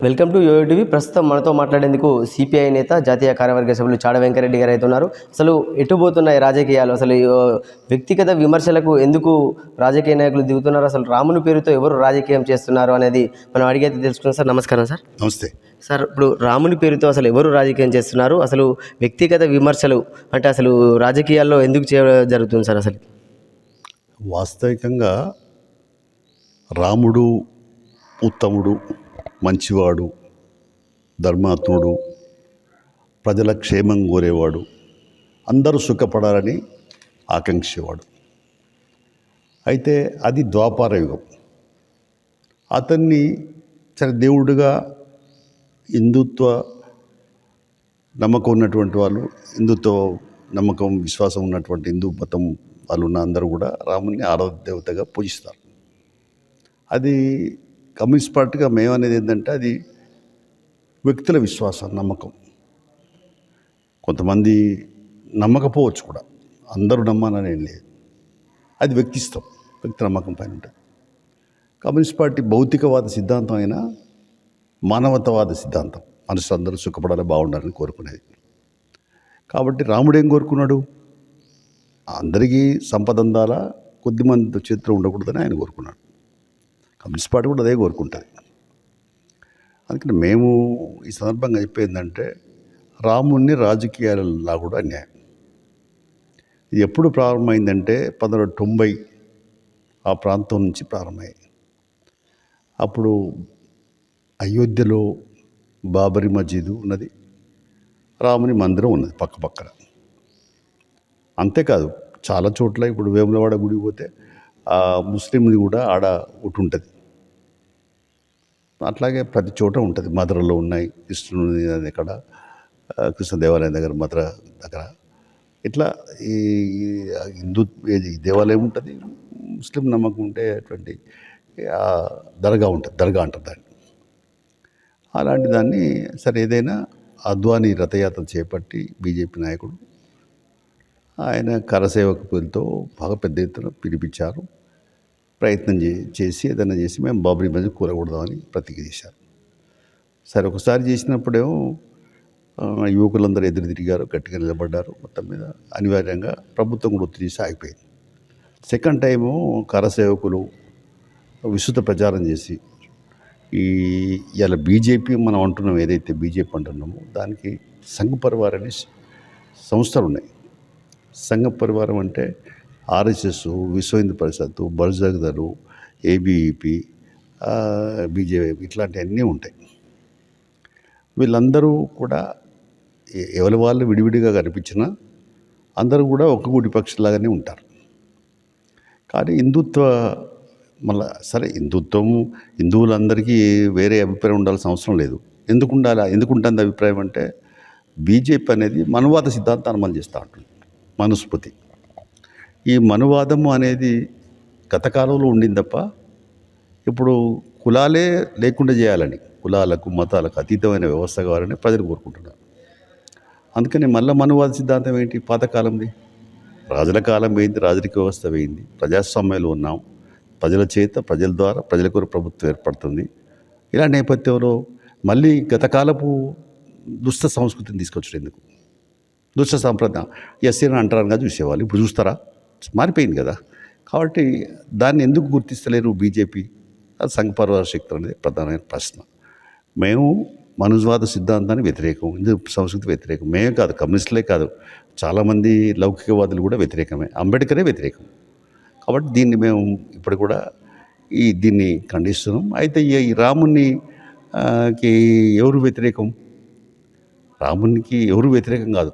Welcome to yo-yo TV. ప్రస్తుతం మనతో మాట్లాడేందుకు సిపిఐ నేత, జాతీయ కార్యవర్గ సభ్యులు చాడ వెంకరెడ్డి గారు అయితే ఉన్నారు. అసలు ఎటుపోతున్నాయి రాజకీయాలు? అసలు వ్యక్తిగత విమర్శలకు ఎందుకు రాజకీయ నాయకులు దిగుతున్నారు? అసలు రాముని పేరుతో ఎవరు రాజకీయం చేస్తున్నారు అనేది మనం అడిగైతే తెలుసుకున్నాం. సార్ నమస్కారం. సార్ నమస్తే సార్, ఇప్పుడు రాముని పేరుతో అసలు ఎవరు రాజకీయం చేస్తున్నారు? అసలు వ్యక్తిగత విమర్శలు అంటే అసలు రాజకీయాల్లో ఎందుకు చేయడం జరుగుతుంది సార్? అసలు వాస్తవికంగా రాముడు ఉత్తముడు, మంచివాడు, ధర్మాత్ముడు, ప్రజల క్షేమం కోరేవాడు, అందరూ సుఖపడాలని ఆకాంక్షేవాడు. అయితే అది ద్వాపార యుగం. అతన్ని సరే దేవుడిగా హిందుత్వ నమ్మకం ఉన్నటువంటి వాళ్ళు, హిందుత్వ నమ్మకం విశ్వాసం ఉన్నటువంటి హిందూ మతం వాళ్ళు ఉన్న అందరూ కూడా రాముని ఆరాధ్య దేవతగా పూజిస్తారు. అది కమ్యూనిస్ట్ పార్టీగా మేమనేది ఏంటంటే అది వ్యక్తుల విశ్వాసం, నమ్మకం. కొంతమంది నమ్మకపోవచ్చు కూడా, అందరూ నమ్మాలని ఏం లేదు. అది వ్యక్తిత్వం, వ్యక్తి నమ్మకం పైన ఉంటుంది. కమ్యూనిస్ట్ పార్టీ భౌతికవాద సిద్ధాంతం అయినా మానవతావాద సిద్ధాంతం. మనుషులు అందరూ సుఖపడాలి, బాగుండాలని కోరుకునేది. కాబట్టి రాముడు ఏం కోరుకున్నాడు? అందరికీ సంపద అందాలా, కొద్దిమంది చేతిలో ఉండకూడదని ఆయన కోరుకున్నాడు. కమ్యూనిస్ట్ పార్టీ కూడా అదే కోరుకుంటుంది. అందుకని మేము ఈ సందర్భంగా చెప్పేందంటే రాముణ్ణి రాజకీయాలలో కూడా అన్యాయం. ఇది ఎప్పుడు ప్రారంభమైందంటే 1990 ఆ ప్రాంతం నుంచి ప్రారంభమయ్యాయి. అప్పుడు అయోధ్యలో బాబరీ మస్జిద్ ఉన్నది, రాముని మందిరం ఉన్నది పక్క పక్కన. అంతేకాదు చాలా చోట్ల ఇప్పుడు వేములవాడ గుడికి పోతే ఆ ముస్లింది కూడా ఆడ ఒకటి ఉంటుంది. అట్లాగే ప్రతి చోట ఉంటుంది. మధురలో ఉన్నాయి, కృష్ణుని దగ్గర, కృష్ణ దేవాలయం దగ్గర, మధుర దగ్గర. ఇట్లా ఈ హిందూ దేవాలయం ఉంటుంది, ముస్లిం నమ్మకం ఉంటే అటువంటి దర్గా ఉంటుంది, దర్గా అంటారు దాన్ని. అలాంటి దాన్ని సరే ఏదైనా అద్వానీ రథయాత్ర చేపట్టి బీజేపీ నాయకుడు ఆయన కరసేవక పేరుతో బాగా పెద్ద ఎత్తున పిలిపించారు. ప్రయత్నం చేసి ఏదైనా చేసి మేము బాబరీ మస్జిద్ కూలకూడదామని ప్రతిజ్ఞ చేశారు. సరే ఒకసారి చేసినప్పుడేమో యువకులందరూ ఎదురు తిరిగారు, గట్టిగా నిలబడ్డారు. మొత్తం మీద అనివార్యంగా ప్రభుత్వం కూడా ఒత్తిడి చేసి ఆగిపోయింది. సెకండ్ టైము కరసేవకులు విస్తృత ప్రచారం చేసి ఇలా బీజేపీ మనం అంటున్నాం, ఏదైతే బీజేపీ అంటున్నామో దానికి సంఘ్ పరివార్ అనే సంస్థలు ఉన్నాయి. సంఘ పరివారం అంటే ఆర్ఎస్ఎస్, విశ్వ హిందూ పరిషత్తు, బల్జగదలు, ఏబీఈపీ, బీజేపీ ఇట్లాంటివన్నీ ఉంటాయి. వీళ్ళందరూ కూడా ఎవరి వాళ్ళు విడివిడిగా కనిపించినా అందరూ కూడా ఒక్క గుడి పక్షులాగానే ఉంటారు. కానీ హిందుత్వ మళ్ళా సరే హిందువులందరికీ వేరే అభిప్రాయం ఉండాల్సిన అవసరం లేదు. ఎందుకు ఉండాలి? ఎందుకు ఉంటుంది అభిప్రాయం అంటే బీజేపీ అనేది మనువాద సిద్ధాంతాన్ని అమలు చేస్తూ ఉంటుంది. మనుస్మృతి, ఈ మనువాదము అనేది గత కాలంలో ఉండింది తప్ప ఇప్పుడు కులాలే లేకుండా చేయాలని, కులాలకు మతాలకు అతీతమైన వ్యవస్థ కావాలని ప్రజలు కోరుకుంటున్నారు. అందుకని మళ్ళీ మనువాద సిద్ధాంతం ఏంటి? పాతకాలంది. రాజుల కాలం పోయింది, రాజరిక వ్యవస్థ పోయింది, ప్రజాస్వామ్యంలో ఉన్నాం, ప్రజల చేత ప్రజల ద్వారా ప్రజల కొరకు ప్రభుత్వం ఏర్పడుతుంది. ఇలా నేపథ్యంలో మళ్ళీ గతకాలపు దుష్ట సంస్కృతిని తీసుకొచ్చడం ఎందుకు? దుష్ట సాంప్రదాయం ఎస్సీని అంటారుగా చూసేవాళ్ళు, ఇప్పుడు చూస్తారా? మారిపోయింది కదా. కాబట్టి దాన్ని ఎందుకు గుర్తిస్తలేరు బీజేపీ? అది సంఘ పరివార శక్తులు అనేది ప్రధానమైన ప్రశ్న. మేము మనువాద సిద్ధాంతానికి వ్యతిరేకం, హిందూ సంస్కృతి వ్యతిరేకం. మేమే కాదు, కమ్యూనిస్టులే కాదు, చాలామంది లౌకికవాదులు కూడా వ్యతిరేకమే, అంబేద్కరే వ్యతిరేకం. కాబట్టి దీన్ని మేము ఇప్పుడు కూడా దీన్ని ఖండిస్తున్నాం. అయితే ఈ రాముని కి ఎవరు వ్యతిరేకం? రామునికి ఎవరు వ్యతిరేకం కాదు.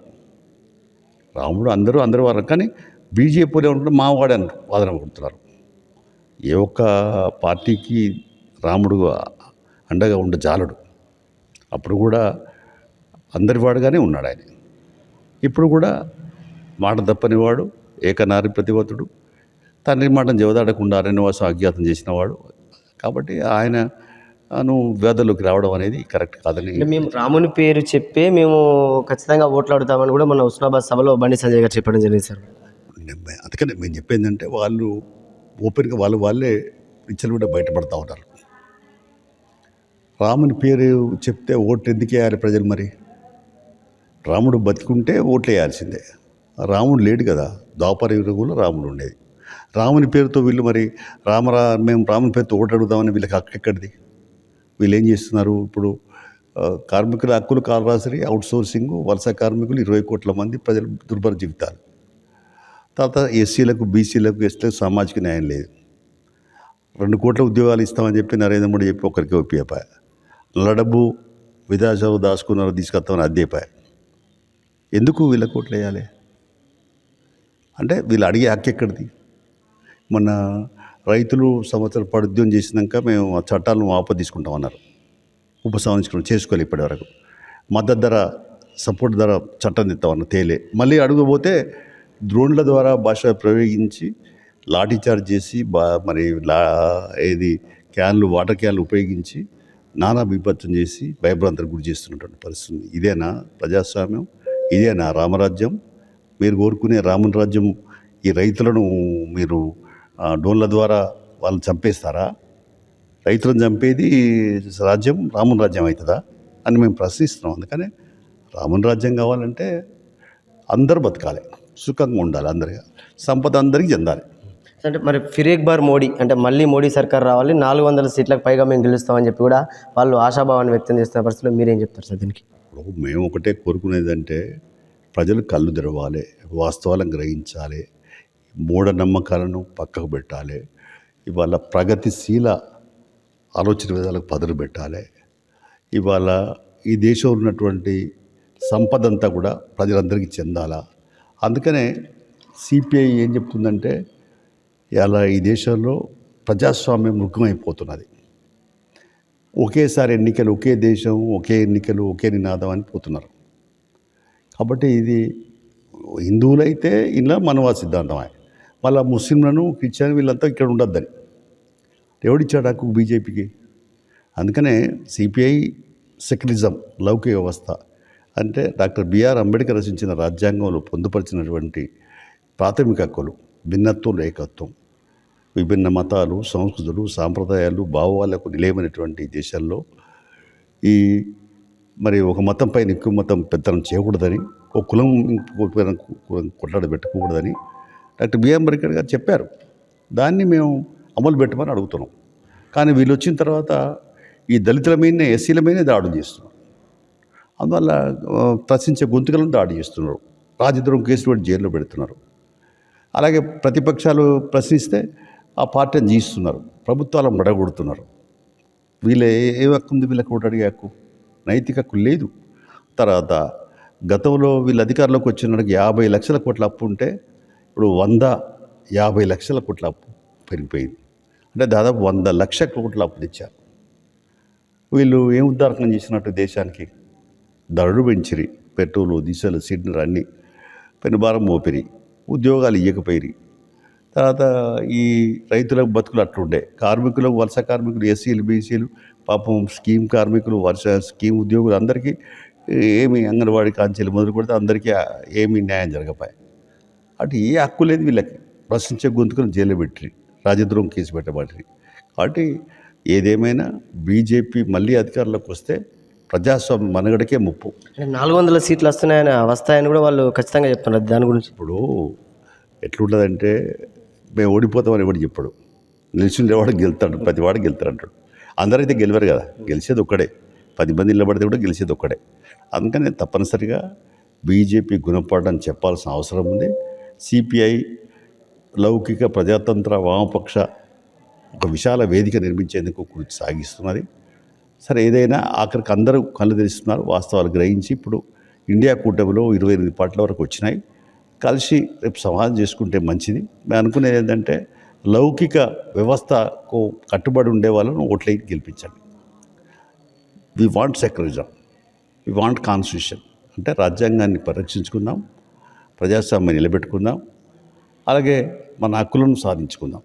రాముడు అందరూ వారు. కానీ బీజేపీలో ఉంటే మావాడు అని వాదన కొడుతున్నారు. ఏ ఒక్క పార్టీకి రాముడు అండగా ఉండే జాలడు. అప్పుడు కూడా అందరి వాడుగానే ఉన్నాడు ఆయన. ఇప్పుడు కూడా మాట తప్పనివాడు, ఏకనారి ప్రతివతుడు, తండ్రి మాటను జవదాడకుండా అరణ్యవాసం అజ్ఞాతం చేసినవాడు. కాబట్టి ఆయన వ్యాధుల్లోకి రావడం అనేది కరెక్ట్ కాదని. మేము రాముని పేరు చెప్పే మేము ఖచ్చితంగా ఓట్లు అడుగుతామని కూడా మన హుస్నాబాద్ సభలో బండి సంజయ్ గారు చెప్పడం జరిగింది సార్. అందుకని మేము చెప్పేది ఏంటంటే వాళ్ళు ఓపెన్గా వాళ్ళే పిచ్చలు కూడా బయటపడతా ఉన్నారు. రాముని పేరు చెప్తే ఓట్లు ఎందుకు వేయాలి ప్రజలు మరి? రాముడు బతికుంటే ఓట్లు వేయాల్సిందే. రాముడు లేడు కదా, ద్వాపర యుగంలో రాముడు ఉండేది. రాముని పేరుతో వీళ్ళు మరి మేము రాముని పేరుతో ఓటు అడుగుదామని వీళ్ళకి హక్కు ఎక్కడిది? వీళ్ళు ఏం చేస్తున్నారు ఇప్పుడు? కార్మికుల హక్కులు కాలరాసరి, అవుట్ సోర్సింగ్, వలస కార్మికులు 20 కోట్ల మంది ప్రజలు దుర్భర జీవితాలు. తర్వాత ఎస్సీలకు, బీసీలకు, ఎస్టీలకు సామాజిక న్యాయం లేదు. 2 కోట్ల ఉద్యోగాలు ఇస్తామని చెప్పి నరేంద్ర మోడీ చెప్పి ఒకరికి ఒప్పిపోయా. నల్ల డబ్బు విదేశాలు దాచుకున్నారు, తీసుకొస్తామని అద్దేపాయ. ఎందుకు వీళ్ళ కోట్లు వేయాలి అంటే? వీళ్ళు అడిగే హక్కు ఎక్కడిది? మొన్న రైతులు సంవత్సరం ఉద్యోగం చేసినాక మేము ఆ చట్టాలను ఆపదీసుకుంటామన్నారు. ఉపసంహరించుకుని చేసుకోవాలి. ఇప్పటివరకు మద్దతు ధర, సపోర్ట్ ధర చట్టం తెస్తామన్నారు, తేలే. మళ్ళీ అడుగుపోతే డ్రోన్ల ద్వారా భాష ప్రయోగించి లాఠీ చార్జ్ చేసి ఏది వాటర్ క్యాన్లు ఉపయోగించి నానా విపత్తం చేసి భయభ్రాంతకు గురి చేస్తున్నటువంటి పరిస్థితి. ఇదేనా ప్రజాస్వామ్యం? ఇదేనా రామరాజ్యం? మీరు కోరుకునే రాముని రాజ్యం ఈ రైతులను మీరు డ్రోన్ల ద్వారా వాళ్ళని చంపేస్తారా? రైతులను చంపేది రాజ్యం రాముని రాజ్యం అవుతుందా అని మేము ప్రశ్నిస్తున్నాం. అందుకనే రాముని రాజ్యం కావాలంటే అందరూ బతకాలి, సుఖంగా ఉండాలి, అందరిగా సంపద అందరికీ చెందాలి. అంటే మరి ఫిర్ ఏక్ బార్ మోడీ అంటే మళ్ళీ మోడీ సర్కార్ రావాలి, 400 సీట్లకు పైగా మేము గెలుస్తామని చెప్పి కూడా వాళ్ళు ఆశాభావాన్ని వ్యక్తం చేస్తున్న పరిస్థితుల్లో మీరేం చెప్తారు సార్ దీనికి? ఇప్పుడు మేము ఒకటే కోరుకునేదంటే ప్రజలు కళ్ళు తెరవాలి, వాస్తవాలను గ్రహించాలి, మూఢనమ్మకాలను పక్కకు పెట్టాలి, ఇవాళ ప్రగతిశీల ఆలోచన విధాలకు పదులు పెట్టాలి. ఇవాళ ఈ దేశంలో ఉన్నటువంటి సంపద అంతా కూడా ప్రజలందరికీ చెందాలా. అందుకనే సిపిఐ ఏం చెప్తుందంటే ఇలా ఈ దేశంలో ప్రజాస్వామ్యం మృగమైపోతున్నది. ఒకేసారి ఎన్నికలు, ఒకే దేశం, ఒకే ఎన్నికలు, ఒకే నినాదం అని పోతున్నారు. కాబట్టి ఇది హిందువులైతే ఇలా మనవా సిద్ధాంతమే, మళ్ళీ ముస్లింలను, క్రిస్టియన్ వీళ్ళంతా ఇక్కడ ఉండొద్దని ఎవడిచ్చాడు హక్కు బీజేపీకి? అందుకనే సిపిఐ సెక్యులరిజం, లౌకిక వ్యవస్థ అంటే డాక్టర్ బిఆర్ అంబేద్కర్ రచించిన రాజ్యాంగంలో పొందుపరిచినటువంటి ప్రాథమిక హక్కులు, భిన్నత్వం, ఏకత్వం, విభిన్న మతాలు, సంస్కృతులు, సాంప్రదాయాలు, భావాలకు నిలయమైనటువంటి దేశాల్లో ఈ మరి ఒక మతం పైన ఎక్కువ మతం పెత్తనం చేయకూడదని, ఒక కులం కొట్లాడ పెట్టుకోకూడదని డాక్టర్ బిఆర్ అంబేద్కర్ గారు చెప్పారు. దాన్ని మేము అమలు పెట్టమని అడుగుతున్నాం. కానీ వీళ్ళు వచ్చిన తర్వాత ఈ దళితుల మీదనే, ఎస్సీల మీదనే దాడులు చేస్తున్నారు. అందువల్ల ప్రశ్నించే గొంతుకలను దాడి చేస్తున్నారు, రాజద్రోహం కేసులు పెట్టి జైల్లో పెడుతున్నారు. అలాగే ప్రతిపక్షాలు ప్రశ్నిస్తే ఆ పార్టీని జీస్తున్నారు, ప్రభుత్వాలను మడగొడుతున్నారు. వీళ్ళే ఏ హక్కు ఉంది? వీళ్ళకి ఓటు అడిగే హక్కు, నైతిక హక్కు లేదు. తర్వాత గతంలో వీళ్ళు అధికారంలోకి వచ్చినాడికి 50 లక్షల కోట్ల అప్పు ఉంటే ఇప్పుడు 150 లక్షల కోట్ల అప్పు పెరిగిపోయింది. అంటే దాదాపు 100 లక్షల కోట్ల అప్పు తెచ్చారు. వీళ్ళు ఏం ఉద్దారకం చేసినట్టు దేశానికి? ధరలు పెంచిరి, పెట్రోలు, డీజిల్, సిలిండర్ అన్నీ పెనుభారం మోపిరి, ఉద్యోగాలు ఇవ్వకపోయిరి. తర్వాత ఈ రైతులకు బతుకులు అట్లుండే, కార్మికులకు, వలస కార్మికులు, ఎస్సీలు, బీసీలు, పాపం స్కీమ్ కార్మికులు, స్కీమ్ ఉద్యోగులు అందరికీ ఏమి అంగన్వాడీ కాంచెలు మొదలు కొడితే అందరికీ ఏమీ న్యాయం జరగపాయి. అటు ఏ హక్కు లేదు వీళ్ళకి. ప్రశ్నించే గొంతుకులను జైలు పెట్టి రాజద్రోహం కేసు పెట్టబడి. కాబట్టి ఏదేమైనా బీజేపీ మళ్ళీ అధికారంలోకి వస్తే ప్రజాస్వామ్య మనుగడకే ముప్పు. 400 సీట్లు వస్తాయని కూడా వాళ్ళు ఖచ్చితంగా చెప్తున్నారు. దాని గురించి ఇప్పుడు ఎట్లుంటుందంటే మేము ఓడిపోతామని ఎవడు చెప్పాడు, నిలిచిండేవాడు గెలుతాడు, ప్రతివాడు గెలుతాడు అంటాడు. అందరైతే గెలవరు కదా, గెలిచేది ఒక్కడే. 10 మంది నిలబడితే కూడా గెలిచేది ఒక్కడే. అందుకని తప్పనిసరిగా బీజేపీ గుణపాఠం చెప్పాల్సిన అవసరం ఉంది. సిపిఐ లౌకిక, ప్రజాతంత్ర, వామపక్ష ఒక విశాల వేదిక నిర్మించేందుకు కృషి సాగిస్తున్నది. సరే, ఏదైనా ఆఖరికి అందరూ కళ్ళు తెరిస్తున్నారు, వాస్తవాలు గ్రహించి ఇప్పుడు ఇండియా కూటమిలో 28 పార్టీల వరకు వచ్చినాయి. కలిసి రేపు సమాధానం చేసుకుంటే మంచిది. మేము అనుకునేది ఏంటంటే లౌకిక వ్యవస్థకు కట్టుబడి ఉండే వాళ్ళను ఓట్లకి గెలిపించండి. We want secularism, we want constitution. అంటే రాజ్యాంగాన్ని పరిరక్షించుకుందాం, ప్రజాస్వామ్యం నిలబెట్టుకుందాం, అలాగే మన హక్కులను సాధించుకుందాం.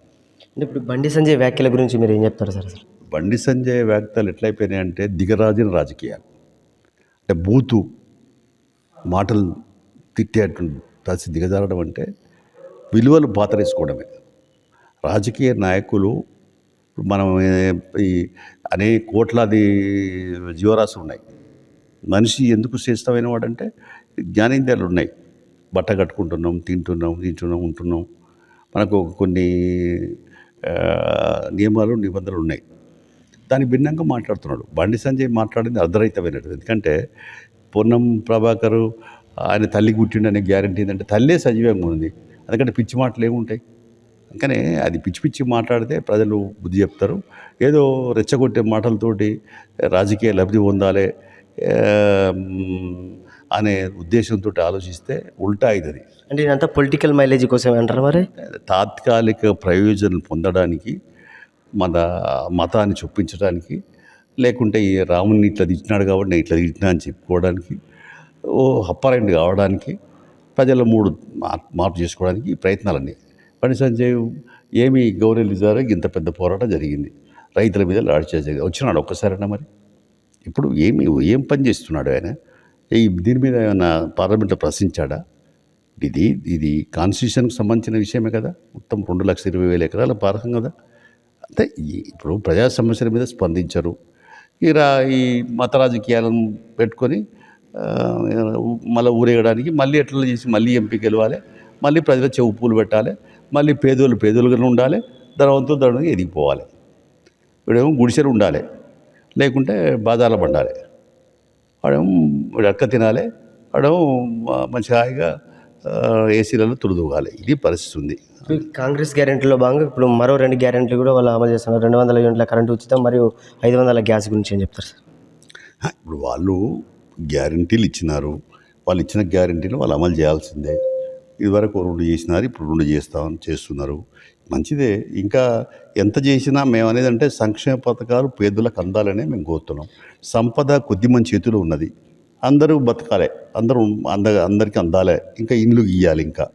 అంటే ఇప్పుడు బండి సంజయ్ వ్యాఖ్యల గురించి మీరు ఏం చెప్తారు సార్? అసలు బండి సంజయ్ వ్యాఖ్యలు ఎట్లయిపోయినాయంటే దిగరాజున రాజకీయాలు, అంటే బూతు మాటలు తిట్టేటువంటి పరిస్థితి దిగజారడం అంటే విలువలు పాతరేసుకోవడమే. రాజకీయ నాయకులు ఇప్పుడు మనం ఈ అనేక కోట్లాది జీవరాశులు ఉన్నాయి. మనిషి ఎందుకు శ్రేష్టమైన వాడంటే జ్ఞానేంద్రియాలు ఉన్నాయి. బట్ట కట్టుకుంటున్నాం, తింటున్నాం, ఉంటున్నాం. మనకు కొన్ని నియమాలు నిబంధనలు ఉన్నాయి. దానికి భిన్నంగా మాట్లాడుతున్నాడు. బండి సంజయ్ మాట్లాడింది అర్ధరహితమైనది. ఎందుకంటే పొన్నం ప్రభాకరు ఆయన తల్లి పుట్టిండనే గ్యారంటీ ఏంటంటే తల్లే సజీవంగా ఉంది. ఎందుకంటే పిచ్చి మాటలు ఏముంటాయి. అందుకనే అది పిచ్చి పిచ్చి మాట్లాడితే ప్రజలు బుద్ధి చెప్తారు. ఏదో రెచ్చగొట్టే మాటలతోటి రాజకీయ లబ్ధి పొందాలి అనే ఉద్దేశంతో ఆలోచిస్తే ఉల్టా అవుతుంది. అంటే ఇదంతా పొలిటికల్ మైలేజ్ కోసం అంటారు మరి. తాత్కాలిక ప్రయోజనాలు పొందడానికి, మన మతాన్ని చొప్పించడానికి, లేకుంటే ఈ రాముని ఇట్లా తిట్టినాడు కాబట్టి నేను ఇట్లా తిట్టినా అని చెప్పుకోవడానికి, అప్పరెంట్ కావడానికి, ప్రజల మూడు మార్పు చేసుకోవడానికి ఈ ప్రయత్నాలన్నీ. బండి సంజయ్ ఏమి గౌరవించారో ఇంత పెద్ద పోరాటం జరిగింది. రైతుల మీద లాడ్ చేసి వచ్చినాడు ఒక్కసారైనా మరి. ఇప్పుడు ఏం పని చేస్తున్నాడు ఆయన? దీని మీద ఏమైనా పార్లమెంట్లో ప్రశ్నించాడా? ఇది కాన్స్టిట్యూషన్కి సంబంధించిన విషయమే కదా. మొత్తం 2,20,000 ఎకరాల పారకం కదా. అంటే ఇప్పుడు ప్రజా సమస్యల మీద స్పందించరు. ఈ మత రాజకీయాలను పెట్టుకొని మళ్ళీ ఊరేగడానికి మళ్ళీ ఎట్లా చేసి మళ్ళీ ఎంపీ గెలవాలి, మళ్ళీ ప్రజల చెవు పూలు పెట్టాలి, మళ్ళీ పేదోళ్ళుగా ఉండాలి, ధనవంతులు ఎదిగిపోవాలి. వీడేమో గుడిసెలు ఉండాలి, లేకుంటే బాజార్ల పండాలి. వాడు అక్క తినాలి, వాడేమో మంచి హాయిగా ఏసీలలో తుడుదూగాలి. ఇది పరిస్థితి ఉంది. కాంగ్రెస్ గ్యారెంటీలో భాగంగా ఇప్పుడు మరో 2 గ్యారెంటీలు కూడా వాళ్ళు అమలు చేస్తున్నారు. 200 యూనిట్ల కరెంటు ఉచితం మరియు 500 గ్యాస్ గురించి ఏం చెప్తారు సార్? ఇప్పుడు వాళ్ళు గ్యారెంటీలు ఇచ్చినారు. వాళ్ళు ఇచ్చిన గ్యారెంటీలు వాళ్ళు అమలు చేయాల్సిందే. ఇదివరకు 2 చేసినారు, ఇప్పుడు 2 చేస్తున్నారు. మంచిదే. ఇంకా ఎంత చేసినా మేము అనేది అంటే సంక్షేమ పథకాలు పేదలకు అందాలనే మేము కోరుతున్నాం. సంపద కొద్దిమంది చేతిలో ఉన్నది. అందరూ బతకాలి, అందరికీ అందాలి. ఇంకా ఇండ్లు ఇవ్వాలి, ఇంకా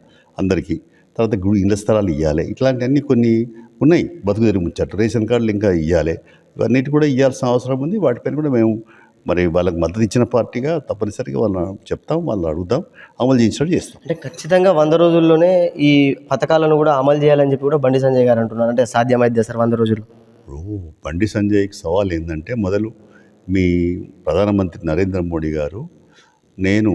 అందరికీ. తర్వాత ఇళ్ల స్థలాలు ఇవ్వాలి. ఇట్లాంటివన్నీ కొన్ని ఉన్నాయి. బతుకుదేరి ముచ్చట రేషన్ కార్డులు ఇంకా ఇవ్వాలి. ఇవన్నిటి కూడా ఇవ్వాల్సిన అవసరం ఉంది. వాటిపైన కూడా మేము మరి వాళ్ళకి మద్దతు ఇచ్చిన పార్టీగా తప్పనిసరిగా వాళ్ళని చెప్తాం, వాళ్ళు అడుగుతాం, అమలు చేయించడం చేస్తాం. అంటే ఖచ్చితంగా 100 రోజుల్లోనే ఈ పథకాలను కూడా అమలు చేయాలని చెప్పి కూడా బండి సంజయ్ గారు అంటున్నారు. అంటే సాధ్యమైద్దా సార్ 100 రోజులు? ఇప్పుడు బండి సంజయ్కి సవాల్ ఏంటంటే, మొదలు మీ ప్రధానమంత్రి నరేంద్ర మోడీ గారు, నేను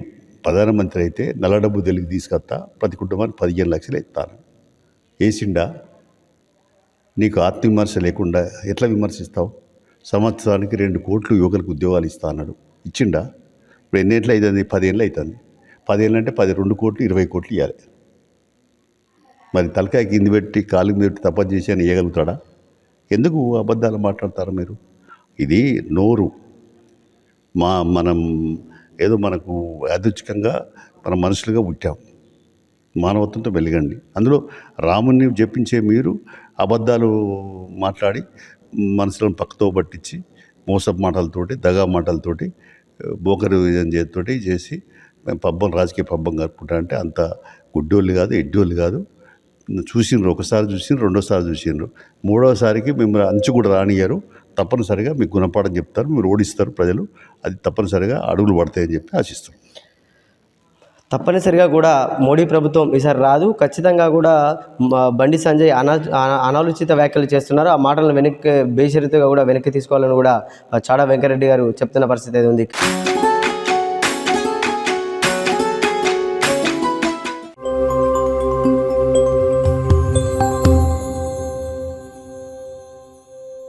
ప్రధానమంత్రి అయితే నల్ల డబ్బు తెలుగు తీసుకొస్తా, ప్రతి కుటుంబానికి 15 లక్షలు ఇస్తాను. వేసిండా? నీకు ఆత్మవిమర్శ లేకుండా ఎట్లా విమర్శిస్తావు? సంవత్సరానికి 2 కోట్లు యువకులకు ఉద్యోగాలు ఇస్తా అన్నాడు. ఇచ్చిండా? ఇప్పుడు ఎన్నేళ్ళు అవుతుంది? 10 ఏళ్ళు అవుతుంది. 10 ఏళ్ళు అంటే 2 కోట్లు 20 కోట్లు ఇవ్వాలి. మరి తలకాయ కింది పెట్టి కాలు మీద పెట్టి తప్ప చేసి అని ఇవ్వగలుగుతాడా? ఎందుకు అబద్ధాలు మాట్లాడతారు మీరు? ఇది నోరు. మనం ఏదో మనకు యాదృచ్ఛికంగా మన మనుషులుగా పుట్టాం. మానవత్వంతో వెలగండి. అందులో రాముని జపించే మీరు అబద్ధాలు మాట్లాడి మనసులను పక్కతో పట్టించి మోసపు మాటలతోటి, దగా మాటలతోటి, బోకరు చేతితోటి చేసి మేము రాజకీయ పబ్బం కలుపుకుంటా అంటే అంత గుడ్డోళ్ళు కాదు, ఎడ్డోళ్ళు కాదు. చూసిండ్రు, ఒకసారి చూసిండ్రు, రెండోసారి చూసిండ్రు, మూడోసారికి మిమ్మల్ని అంచు కూడా రానియ్యారు. తప్పనిసరిగా మీకు గుణపాఠం చెప్తారు, మీరు ఓడిస్తారు ప్రజలు. అది తప్పనిసరిగా అడుగులు పడతాయని చెప్పి ఆశిస్తాం. తప్పనిసరిగా కూడా మోడీ ప్రభుత్వం ఈసారి రాదు. ఖచ్చితంగా కూడా బండి సంజయ్ అనాలోచిత వ్యాఖ్యలు చేస్తున్నారు. ఆ మాటలను బేషరతుగా కూడా వెనక్కి తీసుకోవాలని కూడా చాడా వెంకరెడ్డి గారు చెప్తున్న పరిస్థితి అయితే ఉంది.